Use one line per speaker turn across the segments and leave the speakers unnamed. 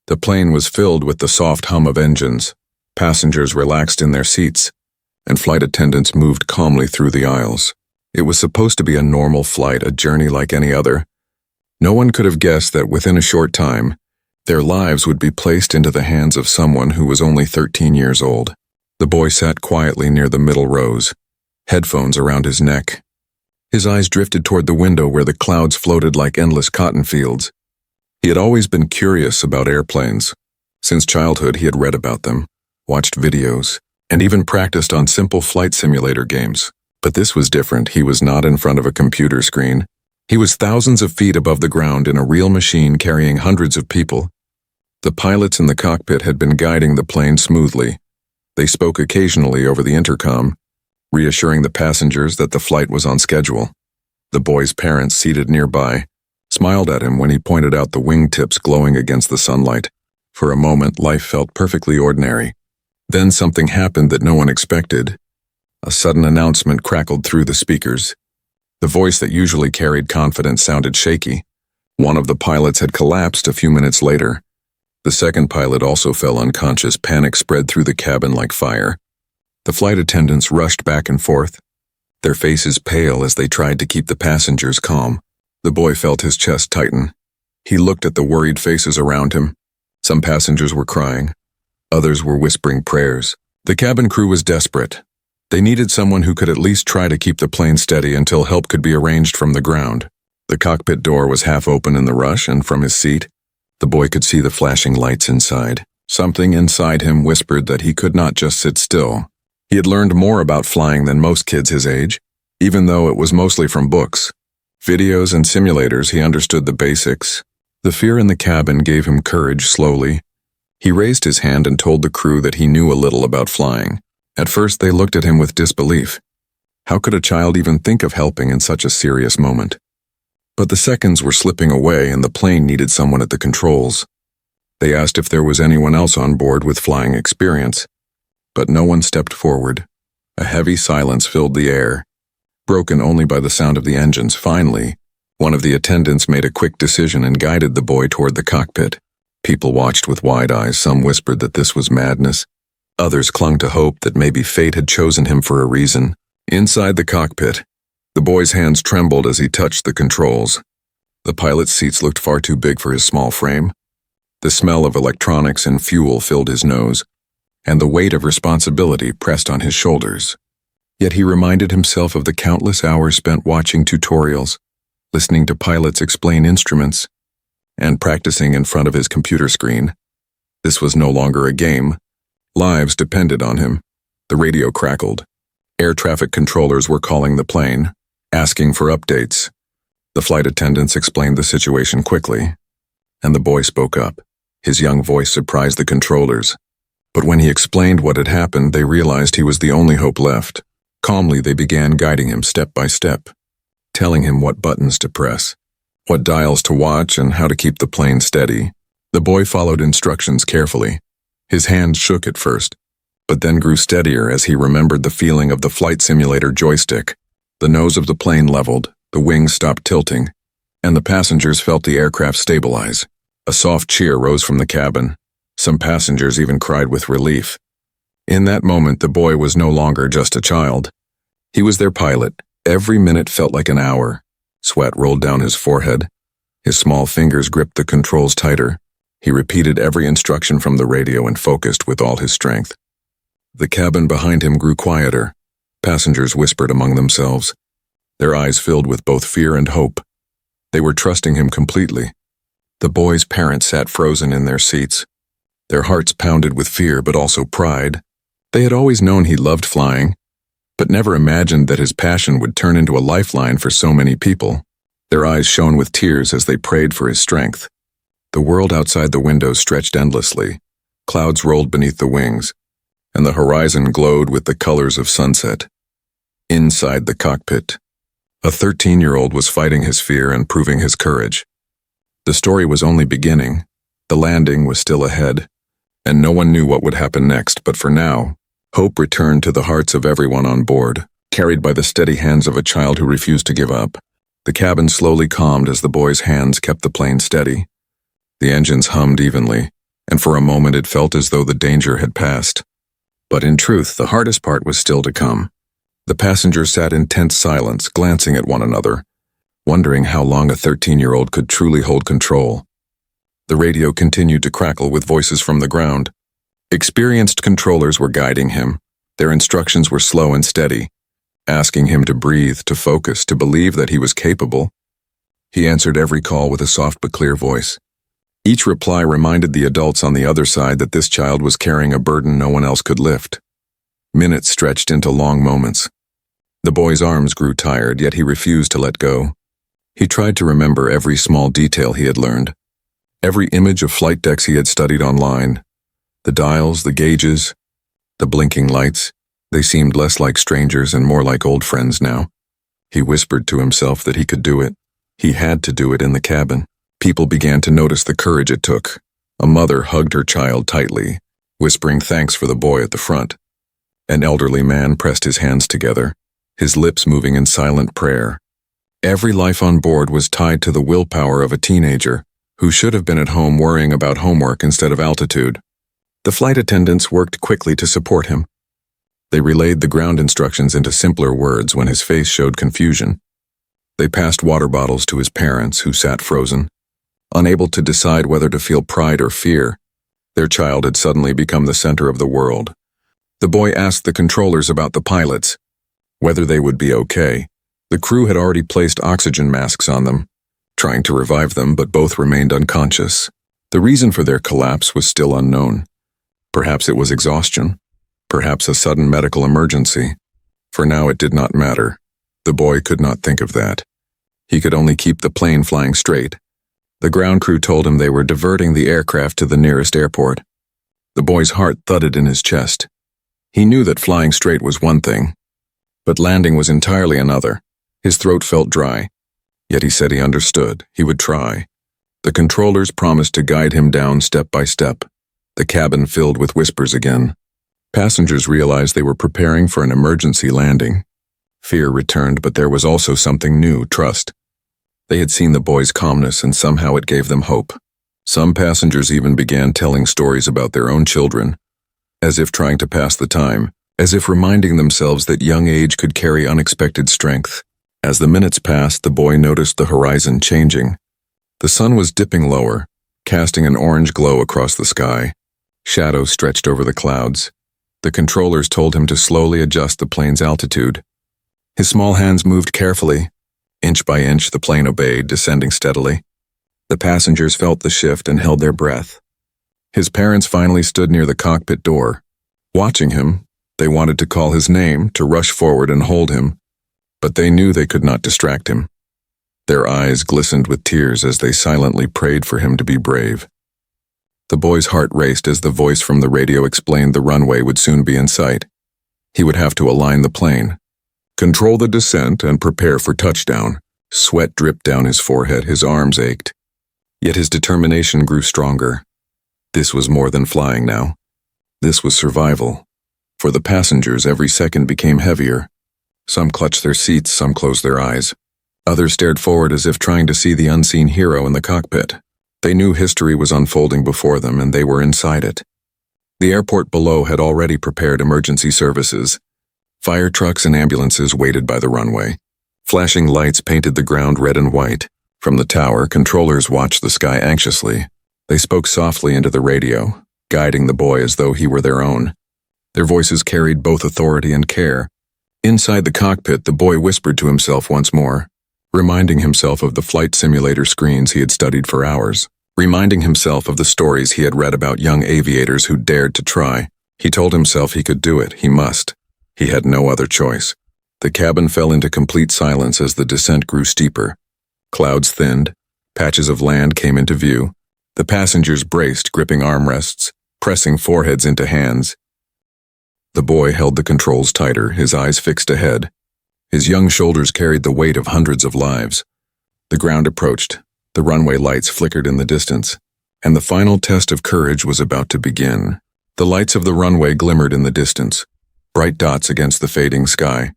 The plane was filled with the soft hum of engines. Passengers relaxed in their seats, and flight attendants moved calmly through the aisles. It was supposed to be a normal flight, a journey like any other. No one could have guessed that within a short time, their lives would be placed into the hands of someone who was only 13 years old. The boy sat quietly near the middle rows, headphones around his neck. His eyes drifted toward the window where the clouds floated like endless cotton fields. He had always been curious about airplanes. Since childhood, he had read about them, watched videos, and even practiced on simple flight simulator games. But this was different. He was not in front of a computer screen. He was thousands of feet above the ground in a real machine carrying hundreds of people. The pilots in the cockpit had been guiding the plane smoothly. They spoke occasionally over the intercom, reassuring the passengers that the flight was on schedule. The boy's parents, seated nearby, smiled at him when he pointed out the wingtips glowing against the sunlight. For a moment, life felt perfectly ordinary. Then something happened that no one expected. A sudden announcement crackled through the speakers. The voice that usually carried confidence sounded shaky. One of the pilots had collapsed a few minutes later. The second pilot also fell unconscious. Panic spread through the cabin like fire. The flight attendants rushed back and forth, their faces pale as they tried to keep the passengers calm. The boy felt his chest tighten. He looked at the worried faces around him. Some passengers were crying. Others were whispering prayers. The cabin crew was desperate. They needed someone who could at least try to keep the plane steady until help could be arranged from the ground. The cockpit door was half open in the rush, and from his seat, the boy could see the flashing lights inside. Something inside him whispered that he could not just sit still. He had learned more about flying than most kids his age, even though it was mostly from books. Videos and simulators, he understood the basics. The fear in the cabin gave him courage slowly. He raised his hand and told the crew that he knew a little about flying. At first, they looked at him with disbelief. How could a child even think of helping in such a serious moment? But the seconds were slipping away and the plane needed someone at the controls. They asked if there was anyone else on board with flying experience, but no one stepped forward. A heavy silence filled the air, broken only by the sound of the engines. Finally, one of the attendants made a quick decision and guided the boy toward the cockpit. People watched with wide eyes. Some whispered that this was madness. Others clung to hope that maybe fate had chosen him for a reason. Inside the cockpit, the boy's hands trembled as he touched the controls. The pilot's seats looked far too big for his small frame. The smell of electronics and fuel filled his nose, and the weight of responsibility pressed on his shoulders. Yet he reminded himself of the countless hours spent watching tutorials, listening to pilots explain instruments, and practicing in front of his computer screen. This was no longer a game. Lives depended on him. The radio crackled. Air traffic controllers were calling the plane, asking for updates. The flight attendants explained the situation quickly, and the boy spoke up. His young voice surprised the controllers. But when he explained what had happened, they realized he was the only hope left. Calmly, they began guiding him step by step, telling him what buttons to press, what dials to watch, and how to keep the plane steady. The boy followed instructions carefully. His hands shook at first, but then grew steadier as he remembered the feeling of the flight simulator joystick. The nose of the plane leveled, the wings stopped tilting, and the passengers felt the aircraft stabilize. A soft cheer rose from the cabin. Some passengers even cried with relief. In that moment, the boy was no longer just a child. He was their pilot. Every minute felt like an hour. Sweat rolled down his forehead. His small fingers gripped the controls tighter. He repeated every instruction from the radio and focused with all his strength. The cabin behind him grew quieter. Passengers whispered among themselves, their eyes filled with both fear and hope. They were trusting him completely. The boy's parents sat frozen in their seats. Their hearts pounded with fear but also pride. They had always known he loved flying, but never imagined that his passion would turn into a lifeline for so many people. Their eyes shone with tears as they prayed for his strength. The world outside the windows stretched endlessly. Clouds rolled beneath the wings, and the horizon glowed with the colors of sunset. Inside the cockpit, a 13-year-old was fighting his fear and proving his courage. The story was only beginning. The landing was still ahead, and no one knew what would happen next, but for now, hope returned to the hearts of everyone on board, carried by the steady hands of a child who refused to give up. The cabin slowly calmed as the boy's hands kept the plane steady. The engines hummed evenly, and for a moment it felt as though the danger had passed. But in truth, the hardest part was still to come. The passengers sat in tense silence, glancing at one another, wondering how long a 13-year-old could truly hold control. The radio continued to crackle with voices from the ground. Experienced controllers were guiding him. Their instructions were slow and steady, asking him to breathe, to focus, to believe that he was capable. He answered every call with a soft but clear voice. Each reply reminded the adults on the other side that this child was carrying a burden no one else could lift. Minutes stretched into long moments. The boy's arms grew tired, yet he refused to let go. He tried to remember every small detail he had learned, every image of flight decks he had studied online. The dials, the gauges, the blinking lights, they seemed less like strangers and more like old friends now. He whispered to himself that he could do it. He had to do it in the cabin. People began to notice the courage it took. A mother hugged her child tightly, whispering thanks for the boy at the front. An elderly man pressed his hands together, his lips moving in silent prayer. Every life on board was tied to the willpower of a teenager who should have been at home worrying about homework instead of altitude. The flight attendants worked quickly to support him. They relayed the ground instructions into simpler words when his face showed confusion. They passed water bottles to his parents, who sat frozen, unable to decide whether to feel pride or fear. Their child had suddenly become the center of the world. The boy asked the controllers about the pilots, whether they would be okay. The crew had already placed oxygen masks on them, trying to revive them, but both remained unconscious. The reason for their collapse was still unknown. Perhaps it was exhaustion. Perhaps a sudden medical emergency. For now it did not matter. The boy could not think of that. He could only keep the plane flying straight. The ground crew told him they were diverting the aircraft to the nearest airport. The boy's heart thudded in his chest. He knew that flying straight was one thing, but landing was entirely another. His throat felt dry, yet he said he understood. He would try. The controllers promised to guide him down step by step. The cabin filled with whispers again. Passengers realized they were preparing for an emergency landing. Fear returned, but there was also something new, trust. They had seen the boy's calmness, and somehow it gave them hope. Some passengers even began telling stories about their own children, as if trying to pass the time, as if reminding themselves that young age could carry unexpected strength. As the minutes passed, the boy noticed the horizon changing. The sun was dipping lower, casting an orange glow across the sky. Shadows stretched over the clouds. The controllers told him to slowly adjust the plane's altitude. His small hands moved carefully. Inch by inch, the plane obeyed, descending steadily. The passengers felt the shift and held their breath. His parents finally stood near the cockpit door. Watching him, they wanted to call his name, to rush forward and hold him, but they knew they could not distract him. Their eyes glistened with tears as they silently prayed for him to be brave. The boy's heart raced as the voice from the radio explained the runway would soon be in sight. He would have to align the plane, control the descent, and prepare for touchdown. Sweat dripped down his forehead, his arms ached. Yet his determination grew stronger. This was more than flying now. This was survival. For the passengers, every second became heavier. Some clutched their seats, some closed their eyes. Others stared forward as if trying to see the unseen hero in the cockpit. They knew history was unfolding before them, and they were inside it. The airport below had already prepared emergency services. Fire trucks and ambulances waited by the runway. Flashing lights painted the ground red and white. From the tower, controllers watched the sky anxiously. They spoke softly into the radio, guiding the boy as though he were their own. Their voices carried both authority and care. Inside the cockpit, the boy whispered to himself once more, reminding himself of the flight simulator screens he had studied for hours, reminding himself of the stories he had read about young aviators who dared to try. He told himself he could do it, he must. He had no other choice. The cabin fell into complete silence as the descent grew steeper. Clouds thinned, patches of land came into view. The passengers braced, gripping armrests, pressing foreheads into hands. The boy held the controls tighter, his eyes fixed ahead. His young shoulders carried the weight of hundreds of lives. The ground approached, the runway lights flickered in the distance, and the final test of courage was about to begin. The lights of the runway glimmered in the distance, bright dots against the fading sky.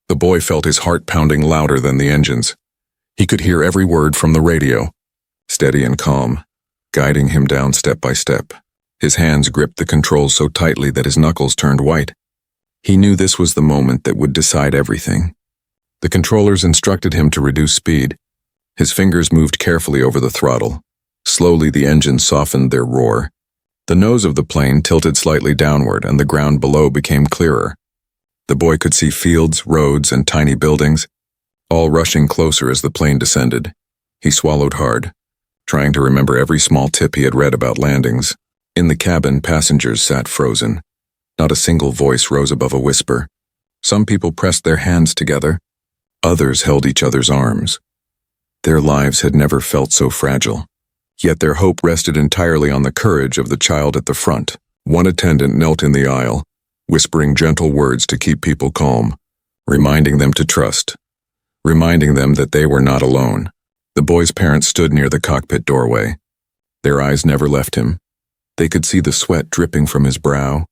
The boy felt his heart pounding louder than the engines. He could hear every word from the radio, steady and calm, guiding him down step by step. His hands gripped the controls so tightly that his knuckles turned white. He knew this was the moment that would decide everything. The controllers instructed him to reduce speed. His fingers moved carefully over the throttle. Slowly the engine softened their roar. The nose of the plane tilted slightly downward and the ground below became clearer. The boy could see fields, roads, and tiny buildings, all rushing closer as the plane descended. He swallowed hard, trying to remember every small tip he had read about landings. In the cabin, passengers sat frozen. Not a single voice rose above a whisper. Some people pressed their hands together. Others held each other's arms. Their lives had never felt so fragile. Yet their hope rested entirely on the courage of the child at the front. One attendant knelt in the aisle, whispering gentle words to keep people calm, reminding them to trust, reminding them that they were not alone. The boy's parents stood near the cockpit doorway. Their eyes never left him. They could see the sweat dripping from his brow,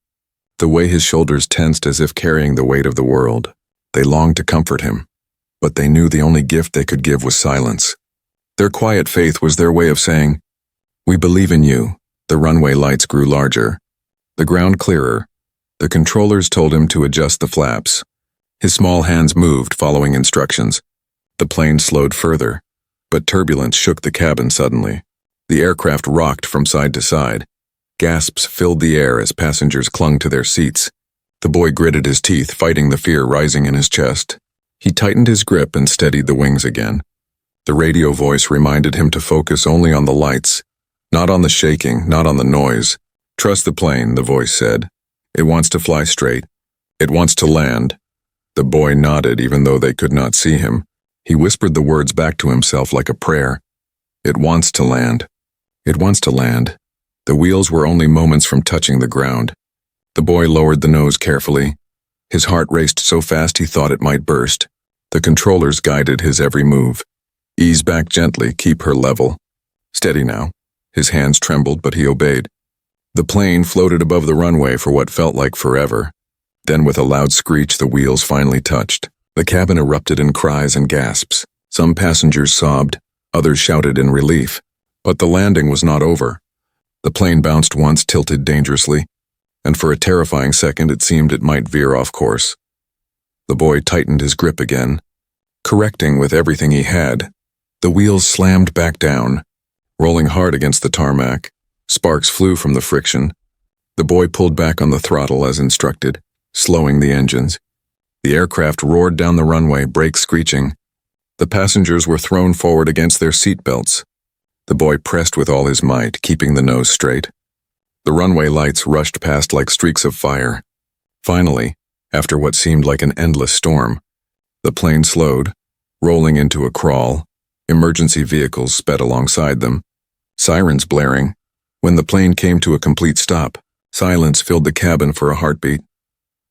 the way his shoulders tensed as if carrying the weight of the world. They longed to comfort him, but they knew the only gift they could give was silence. Their quiet faith was their way of saying, "We believe in you." The runway lights grew larger, the ground clearer. The controllers told him to adjust the flaps. His small hands moved, following instructions. The plane slowed further, but turbulence shook the cabin suddenly. The aircraft rocked from side to side. Gasps filled the air as passengers clung to their seats. The boy gritted his teeth, fighting the fear rising in his chest. He tightened his grip and steadied the wings again. The radio voice reminded him to focus only on the lights, not on the shaking, not on the noise. "Trust the plane," the voice said. "It wants to fly straight. It wants to land." The boy nodded even though they could not see him. He whispered the words back to himself like a prayer. "It wants to land. It wants to land." The wheels were only moments from touching the ground. The boy lowered the nose carefully. His heart raced so fast he thought it might burst. The controllers guided his every move. "Ease back gently, keep her level." "Steady now." His hands trembled, but he obeyed. The plane floated above the runway for what felt like forever. Then with a loud screech, the wheels finally touched. The cabin erupted in cries and gasps. Some passengers sobbed, others shouted in relief. But the landing was not over. The plane bounced once, tilted dangerously, and for a terrifying second it seemed it might veer off course. The boy tightened his grip again, correcting with everything he had. The wheels slammed back down, rolling hard against the tarmac. Sparks flew from the friction. The boy pulled back on the throttle as instructed, slowing the engines. The aircraft roared down the runway, brakes screeching. The passengers were thrown forward against their seat belts. The boy pressed with all his might, keeping the nose straight. The runway lights rushed past like streaks of fire. Finally, after what seemed like an endless storm, the plane slowed, rolling into a crawl. Emergency vehicles sped alongside them, sirens blaring. When the plane came to a complete stop, silence filled the cabin for a heartbeat.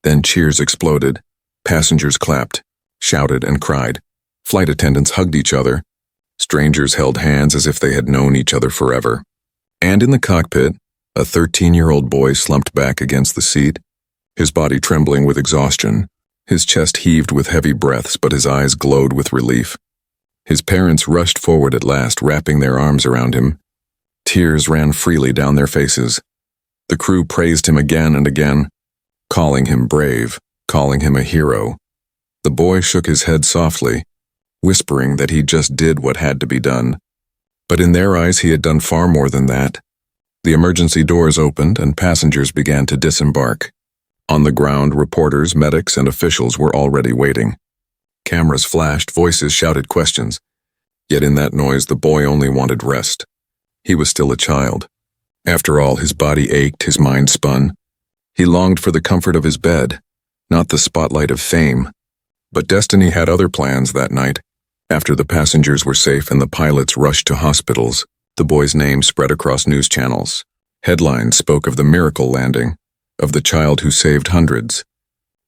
Then cheers exploded. Passengers clapped, shouted, and cried. Flight attendants hugged each other. Strangers held hands as if they had known each other forever. And in the cockpit, a 13-year-old boy slumped back against the seat, his body trembling with exhaustion. His chest heaved with heavy breaths, but his eyes glowed with relief. His parents rushed forward at last, wrapping their arms around him. Tears ran freely down their faces. The crew praised him again and again, calling him brave, calling him a hero. The boy shook his head softly, whispering that he just did what had to be done. But in their eyes he had done far more than that. The emergency doors opened and passengers began to disembark. On the ground, reporters, medics, and officials were already waiting. Cameras flashed, voices shouted questions. Yet in that noise, the boy only wanted rest. He was still a child. After all, his body ached, his mind spun. He longed for the comfort of his bed, not the spotlight of fame. But destiny had other plans that night. After the passengers were safe and the pilots rushed to hospitals, the boy's name spread across news channels. Headlines spoke of the miracle landing, of the child who saved hundreds.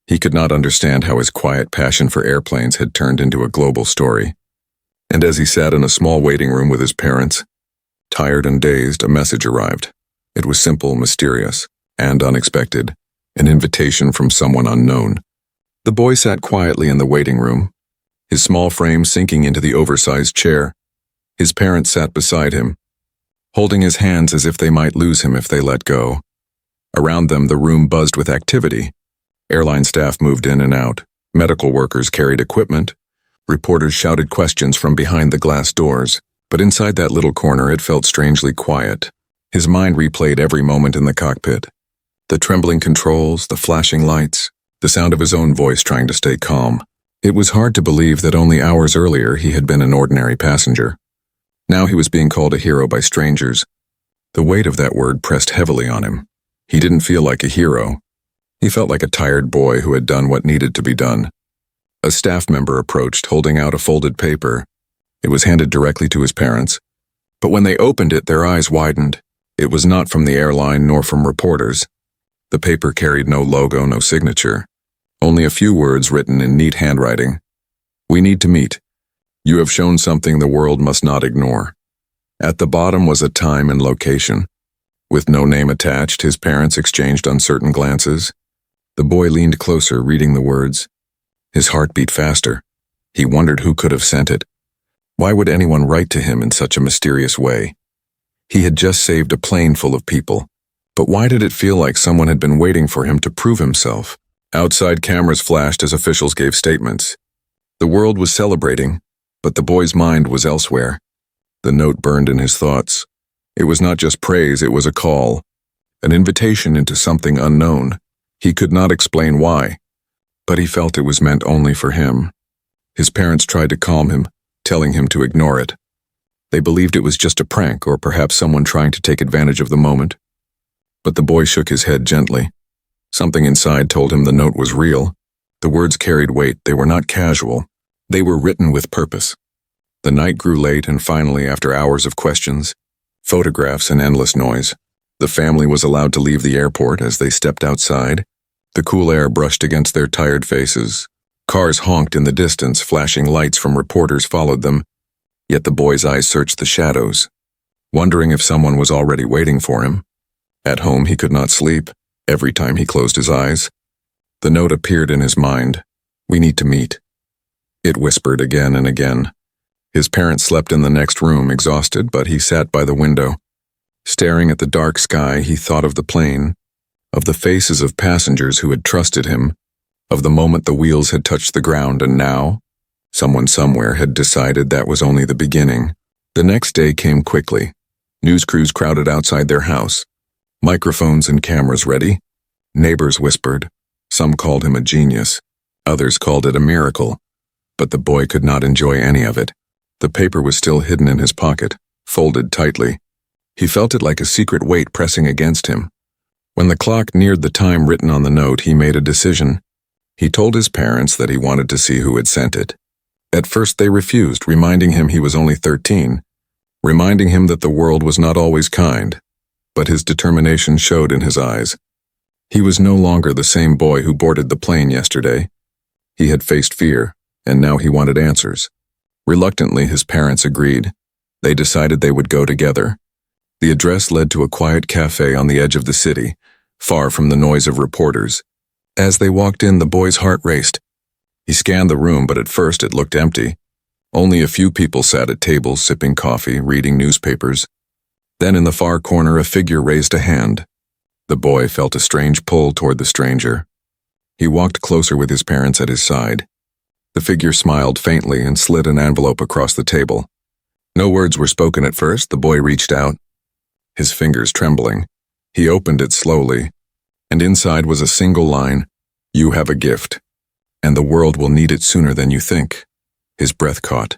He could not understand how his quiet passion for airplanes had turned into a global story. And as he sat in a small waiting room with his parents, tired and dazed, a message arrived. It was simple, mysterious, and unexpected, an invitation from someone unknown. The boy sat quietly in the waiting room, his small frame sinking into the oversized chair. His parents sat beside him. holding his hands as if they might lose him if they let go. Around them, the room buzzed with activity. Airline staff moved in and out. Medical workers carried equipment. Reporters shouted questions from behind the glass doors. But inside that little corner, it felt strangely quiet. His mind replayed every moment in the cockpit. The trembling controls, the flashing lights, the sound of his own voice trying to stay calm. It was hard to believe that only hours earlier he had been an ordinary passenger. Now he was being called a hero by strangers. The weight of that word pressed heavily on him. He didn't feel like a hero. He felt like a tired boy who had done what needed to be done. A staff member approached, holding out a folded paper. It was handed directly to his parents. But when they opened it, their eyes widened. It was not from the airline nor from reporters. The paper carried no logo, no signature. Only a few words written in neat handwriting. "We need to meet. You have shown something the world must not ignore." At the bottom was a time and location. With no name attached, his parents exchanged uncertain glances. The boy leaned closer, reading the words. His heart beat faster. He wondered who could have sent it. Why would anyone write to him in such a mysterious way? He had just saved a plane full of people. But why did it feel like someone had been waiting for him to prove himself? Outside cameras flashed as officials gave statements. The world was celebrating, but the boy's mind was elsewhere. The note burned in his thoughts. It was not just praise, it was a call, an invitation into something unknown. He could not explain why, but he felt it was meant only for him. His parents tried to calm him, telling him to ignore it. They believed it was just a prank or perhaps someone trying to take advantage of the moment. But the boy shook his head gently. Something inside told him the note was real. The words carried weight. They were not casual. They were written with purpose. The night grew late, and finally, after hours of questions, photographs, and endless noise, the family was allowed to leave the airport. As they stepped outside, the cool air brushed against their tired faces. Cars honked in the distance, flashing lights from reporters followed them. Yet the boy's eyes searched the shadows, wondering if someone was already waiting for him. At home, he could not sleep. Every time he closed his eyes, the note appeared in his mind. "We need to meet." It whispered again and again. His parents slept in the next room, exhausted, but he sat by the window. Staring at the dark sky, he thought of the plane, of the faces of passengers who had trusted him, of the moment the wheels had touched the ground, and now, someone somewhere had decided that was only the beginning. The next day came quickly. News crews crowded outside their house. Microphones and cameras ready. Neighbors whispered. Some called him a genius. Others called it a miracle. But the boy could not enjoy any of it. The paper was still hidden in his pocket, folded tightly. He felt it like a secret weight pressing against him. When the clock neared the time written on the note, he made a decision. He told his parents that he wanted to see who had sent it. At first they refused, reminding him he was only 13, reminding him that the world was not always kind. But his determination showed in his eyes. He was no longer the same boy who boarded the plane yesterday. He had faced fear, and now he wanted answers. Reluctantly, his parents agreed. They decided they would go together. The address led to a quiet cafe on the edge of the city, far from the noise of reporters. As they walked in, the boy's heart raced. He scanned the room, but at first it looked empty. Only a few people sat at tables, sipping coffee, reading newspapers. Then in the far corner, a figure raised a hand. The boy felt a strange pull toward the stranger. He walked closer with his parents at his side. The figure smiled faintly and slid an envelope across the table. No words were spoken at first. The boy reached out, his fingers trembling. He opened it slowly, and inside was a single line, "You have a gift, and the world will need it sooner than you think." His breath caught.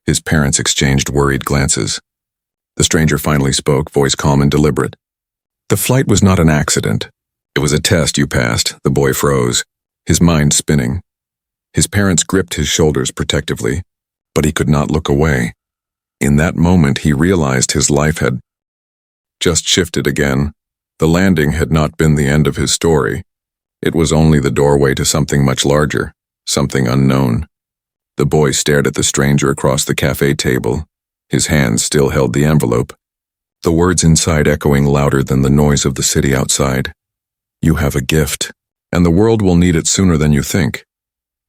His parents exchanged worried glances. The stranger finally spoke, voice calm and deliberate. "The flight was not an accident. It was a test you passed." The boy froze, his mind spinning. His parents gripped his shoulders protectively, but he could not look away. In that moment, he realized his life had just shifted again. The landing had not been the end of his story. It was only the doorway to something much larger, something unknown. The boy stared at the stranger across the cafe table. His hands still held the envelope, the words inside echoing louder than the noise of the city outside. "You have a gift, and the world will need it sooner than you think."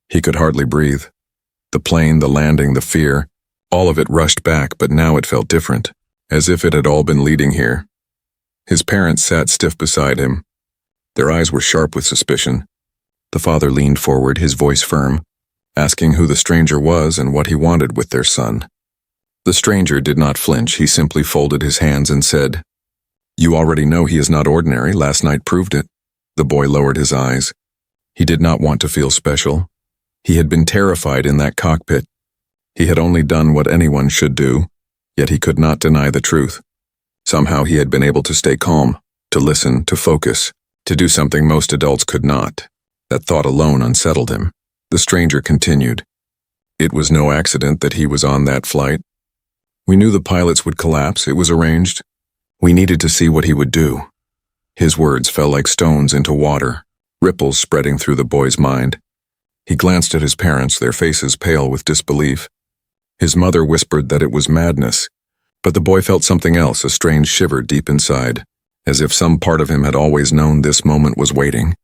He could hardly breathe. The plane, the landing, the fear, all of it rushed back, but now it felt different. as if it had all been leading here. His parents sat stiff beside him. Their eyes were sharp with suspicion. The father leaned forward, his voice firm, asking who the stranger was and what he wanted with their son. The stranger did not flinch. He simply folded his hands and said, "You already know he is not ordinary. Last night proved it." The boy lowered his eyes. He did not want to feel special. He had been terrified in that cockpit. He had only done what anyone should do, yet he could not deny the truth. Somehow he had been able to stay calm, to listen, to focus, to do something most adults could not. That thought alone unsettled him. The stranger continued. "It was no accident that he was on that flight. We knew the pilots would collapse. It was arranged. We needed to see what he would do." His words fell like stones into water, ripples spreading through the boy's mind. He glanced at his parents, their faces pale with disbelief. His mother whispered that it was madness, but the boy felt something else, a strange shiver deep inside, as if some part of him had always known this moment was waiting.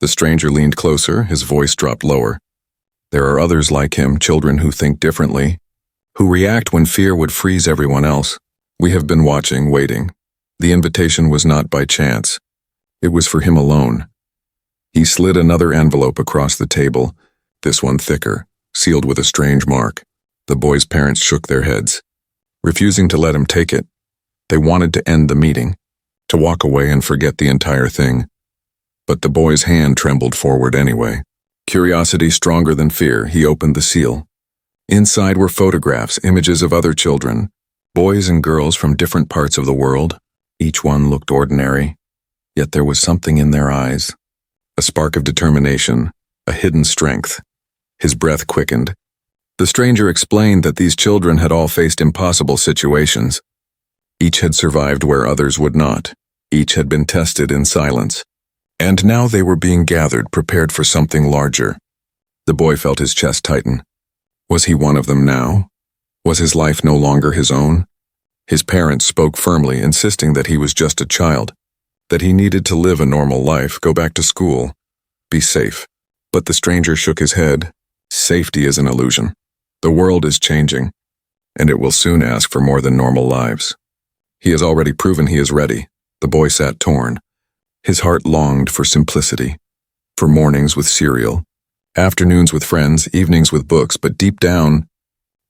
The stranger leaned closer, his voice dropped lower. "There are others like him, children who think differently, who react when fear would freeze everyone else. We have been watching, waiting. The invitation was not by chance. It was for him alone." He slid another envelope across the table, this one thicker, sealed with a strange mark. The boy's parents shook their heads, refusing to let him take it. They wanted to end the meeting, to walk away and forget the entire thing. But the boy's hand trembled forward anyway. Curiosity stronger than fear, he opened the seal. Inside were photographs, images of other children, boys and girls from different parts of the world. Each one looked ordinary, yet there was something in their eyes. A spark of determination, a hidden strength. His breath quickened. The stranger explained that these children had all faced impossible situations. Each had survived where others would not. Each had been tested in silence. And now they were being gathered, prepared for something larger. The boy felt his chest tighten. Was he one of them now? Was his life no longer his own? His parents spoke firmly, insisting that he was just a child, that he needed to live a normal life, go back to school, be safe. But the stranger shook his head. Safety is an illusion. The world is changing, and it will soon ask for more than normal lives. He has already proven he is ready. The boy sat torn. His heart longed for simplicity, for mornings with cereal, afternoons with friends, evenings with books, but deep down,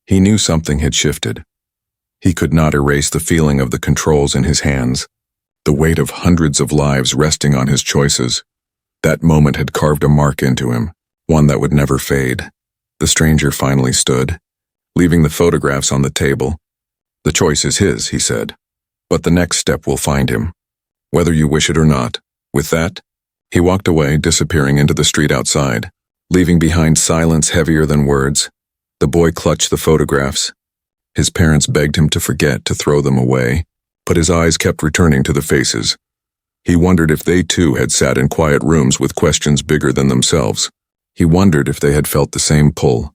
he knew something had shifted. He could not erase the feeling of the controls in his hands, the weight of hundreds of lives resting on his choices. That moment had carved a mark into him, one that would never fade. The stranger finally stood, leaving the photographs on the table. "The choice is his," he said, "but the next step will find him, whether you wish it or not." With that, he walked away, disappearing into the street outside, leaving behind silence heavier than words. The boy clutched the photographs. His parents begged him to forget, to throw them away, but his eyes kept returning to the faces. He wondered if they too had sat in quiet rooms with questions bigger than themselves. He wondered if they had felt the same pull,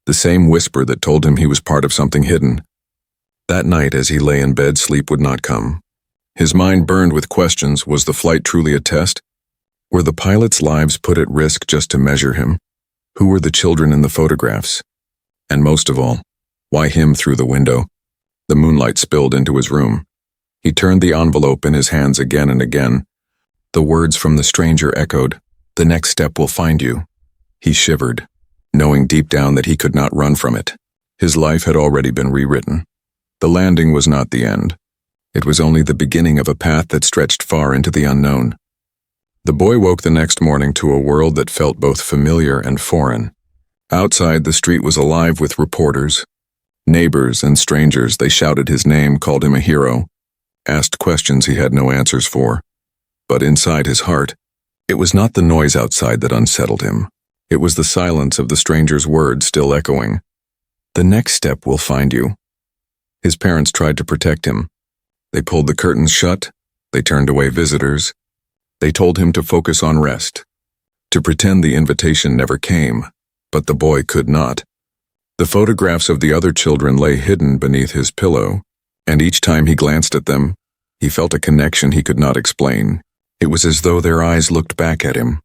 the same whisper that told him he was part of something hidden. That night, as he lay in bed, sleep would not come. His mind burned with questions. Was the flight truly a test? Were the pilots' lives put at risk just to measure him? Who were the children in the photographs? And most of all, why him through the window? The moonlight spilled into his room. He turned the envelope in his hands again and again. The words from the stranger echoed, "The next step will find you." He shivered, knowing deep down that he could not run from it. His life had already been rewritten. The landing was not the end. It was only the beginning of a path that stretched far into the unknown. The boy woke the next morning to a world that felt both familiar and foreign. Outside, the street was alive with reporters, neighbors and strangers. They shouted his name, called him a hero, asked questions he had no answers for. But inside his heart, it was not the noise outside that unsettled him. It was the silence of the stranger's words still echoing. "The next step will find you." His parents tried to protect him. They pulled the curtains shut. They turned away visitors. They told him to focus on rest, to pretend the invitation never came. But the boy could not. The photographs of the other children lay hidden beneath his pillow, and each time he glanced at them, he felt a connection he could not explain. It was as though their eyes looked back at him,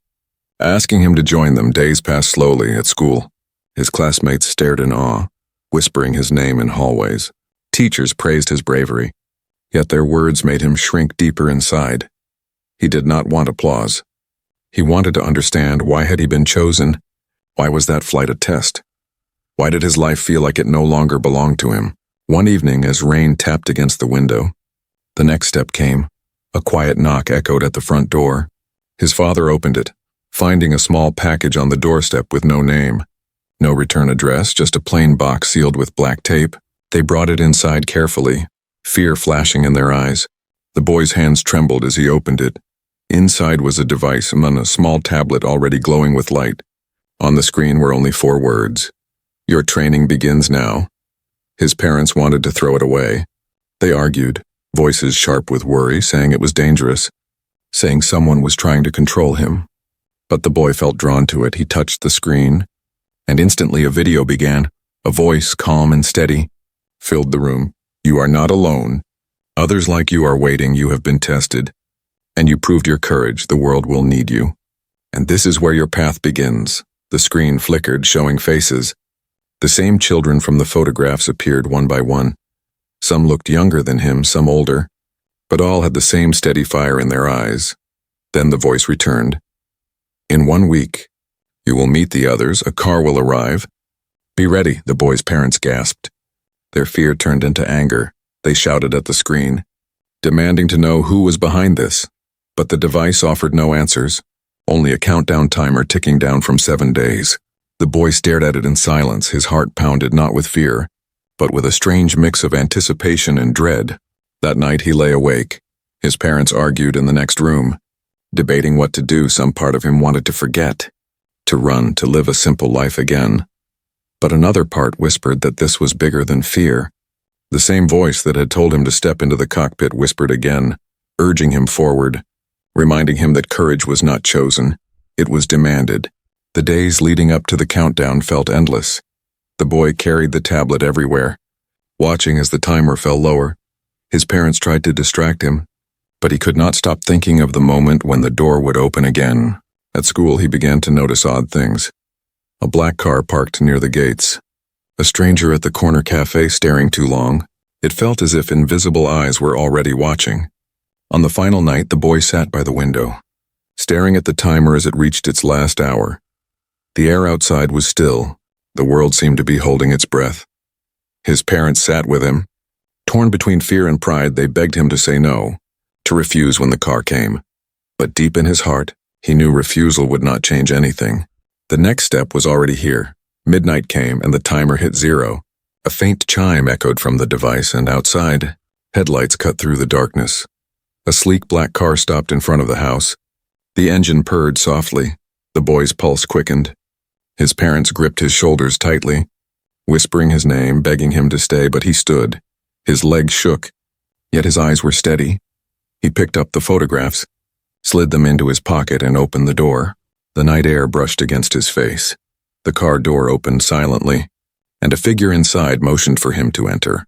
asking him to join them. Days passed slowly at school. His classmates stared in awe, whispering his name in hallways. Teachers praised his bravery, yet their words made him shrink deeper inside. He did not want applause. He wanted to understand, why had he been chosen? Why was that flight a test? Why did his life feel like it no longer belonged to him? One evening, as rain tapped against the window, the next step came. A quiet knock echoed at the front door. His father opened it, finding a small package on the doorstep with no name. No return address, just a plain box sealed with black tape. They brought it inside carefully, fear flashing in their eyes. The boy's hands trembled as he opened it. Inside was a device on a small tablet already glowing with light. On the screen were only 4 words. "Your training begins now." His parents wanted to throw it away. They argued, voices sharp with worry, saying it was dangerous, saying someone was trying to control him. But the boy felt drawn to it. He touched the screen, and instantly a video began. A voice, calm and steady, filled the room. "You are not alone. Others like you are waiting. You have been tested, and you proved your courage. The world will need you. And this is where your path begins." The screen flickered, showing faces. The same children from the photographs appeared one by one. Some looked younger than him, some older, but all had the same steady fire in their eyes. Then the voice returned. "In 1 week, you will meet the others. A car will arrive. Be ready," the boy's parents gasped. Their fear turned into anger. They shouted at the screen, demanding to know who was behind this. But the device offered no answers, only a countdown timer ticking down from 7 days. The boy stared at it in silence. His heart pounded not with fear, but with a strange mix of anticipation and dread. That night he lay awake. His parents argued in the next room, debating what to do. Some part of him wanted to forget, to run, to live a simple life again. But another part whispered that this was bigger than fear. The same voice that had told him to step into the cockpit whispered again, urging him forward, reminding him that courage was not chosen, it was demanded. The days leading up to the countdown felt endless. The boy carried the tablet everywhere, watching as the timer fell lower. His parents tried to distract him, but he could not stop thinking of the moment when the door would open again. At school, he began to notice odd things. A black car parked near the gates. A stranger at the corner cafe staring too long. It felt as if invisible eyes were already watching. On the final night, the boy sat by the window, staring at the timer as it reached its last hour. The air outside was still. The world seemed to be holding its breath. His parents sat with him. Torn between fear and pride, they begged him to say no, to refuse when the car came. But deep in his heart, he knew refusal would not change anything. The next step was already here. Midnight came and the timer hit 0. A faint chime echoed from the device, and outside, headlights cut through the darkness. A sleek black car stopped in front of the house. The engine purred softly. The boy's pulse quickened. His parents gripped his shoulders tightly, whispering his name, begging him to stay, but he stood. His legs shook, yet his eyes were steady. He picked up the photographs, slid them into his pocket, and opened the door. The night air brushed against his face. The car door opened silently, and a figure inside motioned for him to enter.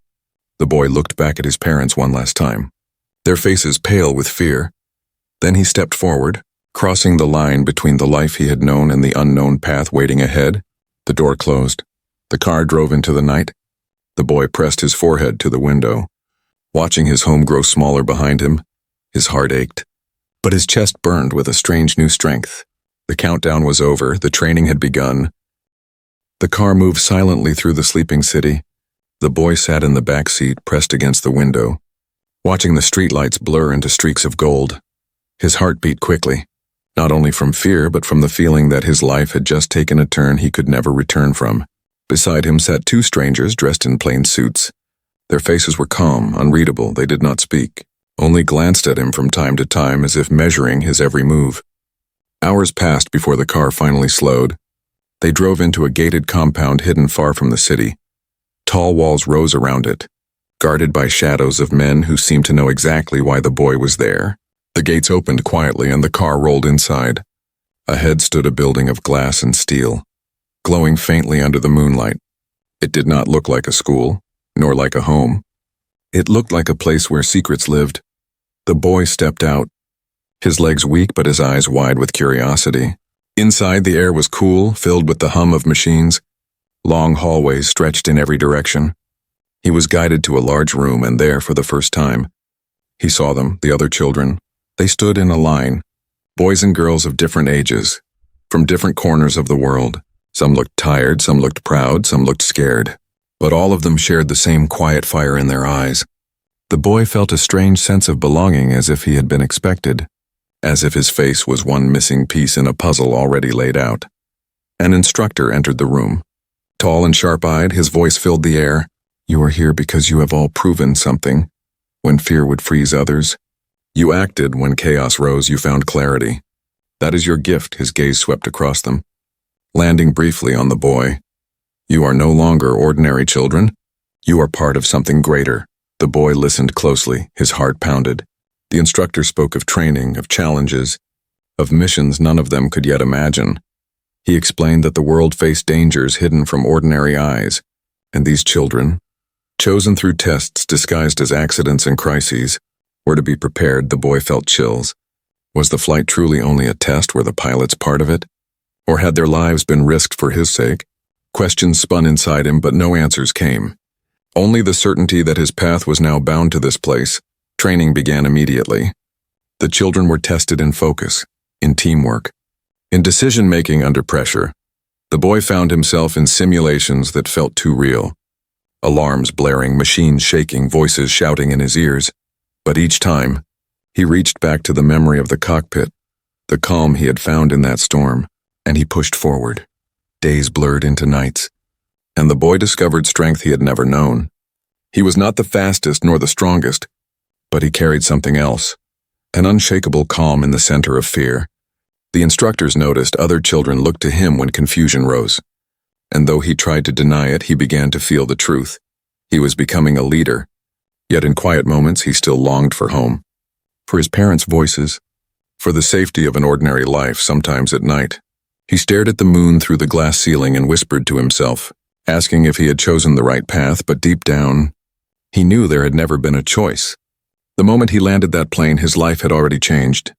The boy looked back at his parents one last time, their faces pale with fear. Then he stepped forward, crossing the line between the life he had known and the unknown path waiting ahead. The door closed. The car drove into the night. The boy pressed his forehead to the window, watching his home grow smaller behind him. His heart ached, but his chest burned with a strange new strength. The countdown was over. The training had begun. The car moved silently through the sleeping city. The boy sat in the back seat, pressed against the window, watching the streetlights blur into streaks of gold. His heart beat quickly, not only from fear, but from the feeling that his life had just taken a turn he could never return from. Beside him sat 2 strangers dressed in plain suits. Their faces were calm, unreadable. They did not speak, only glanced at him from time to time as if measuring his every move. Hours passed before the car finally slowed. They drove into a gated compound hidden far from the city. Tall walls rose around it, guarded by shadows of men who seemed to know exactly why the boy was there. The gates opened quietly and the car rolled inside. Ahead stood a building of glass and steel, glowing faintly under the moonlight. It did not look like a school, nor like a home. It looked like a place where secrets lived. The boy stepped out, his legs weak but his eyes wide with curiosity. Inside, the air was cool, filled with the hum of machines. Long hallways stretched in every direction. He was guided to a large room, and there, for the first time, he saw them, the other children. They stood in a line, boys and girls of different ages, from different corners of the world. Some looked tired, some looked proud, some looked scared, but all of them shared the same quiet fire in their eyes. The boy felt a strange sense of belonging, as if he had been expected, as if his face was one missing piece in a puzzle already laid out. An instructor entered the room. Tall and sharp-eyed, his voice filled the air. "You are here because you have all proven something. When fear would freeze others, you acted. When chaos rose, you found clarity. That is your gift." His gaze swept across them, landing briefly on the boy. "You are no longer ordinary children. You are part of something greater." The boy listened closely, his heart pounded. The instructor spoke of training, of challenges, of missions none of them could yet imagine. He explained that the world faced dangers hidden from ordinary eyes, and these children, chosen through tests disguised as accidents and crises, were to be prepared. The boy felt chills. Was the flight truly only a test? Were the pilots part of it? Or had their lives been risked for his sake? Questions spun inside him, but no answers came. Only the certainty that his path was now bound to this place. Training began immediately. The children were tested in focus, in teamwork, in decision-making under pressure. The boy found himself in simulations that felt too real. Alarms blaring, machines shaking, voices shouting in his ears. But each time, he reached back to the memory of the cockpit, the calm he had found in that storm, and he pushed forward. Days blurred into nights, and the boy discovered strength he had never known. He was not the fastest nor the strongest, but he carried something else, an unshakable calm in the center of fear. The instructors noticed other children looked to him when confusion rose, and though he tried to deny it, he began to feel the truth. He was becoming a leader, yet in quiet moments he still longed for home, for his parents' voices, for the safety of an ordinary life. Sometimes at night, he stared at the moon through the glass ceiling and whispered to himself, asking if he had chosen the right path, but deep down, he knew there had never been a choice. The moment he landed that plane, his life had already changed.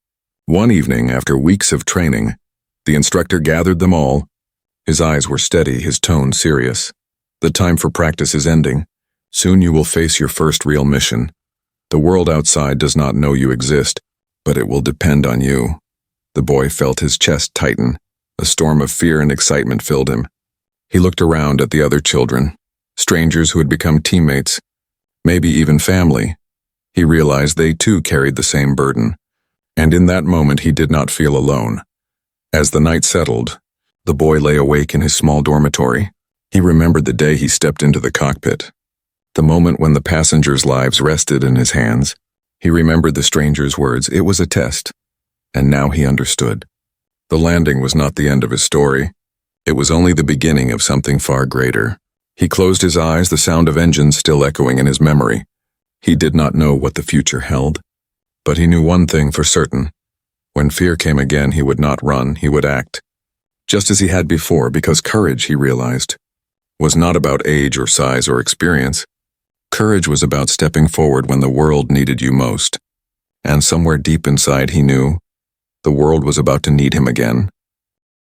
One evening, after weeks of training, the instructor gathered them all. His eyes were steady, his tone serious. "The time for practice is ending. Soon you will face your first real mission. The world outside does not know you exist, but it will depend on you." The boy felt his chest tighten. A storm of fear and excitement filled him. He looked around at the other children, strangers who had become teammates, maybe even family. He realized they too carried the same burden, and in that moment he did not feel alone. As the night settled, the boy lay awake in his small dormitory. He remembered the day he stepped into the cockpit, the moment when the passengers' lives rested in his hands. He remembered the stranger's words. It was a test, and now he understood. The landing was not the end of his story. It was only the beginning of something far greater. He closed his eyes, the sound of engines still echoing in his memory. He did not know what the future held, but he knew one thing for certain. When fear came again, he would not run, he would act. Just as he had before, because courage, he realized, was not about age or size or experience. Courage was about stepping forward when the world needed you most. And somewhere deep inside he knew the world was about to need him again.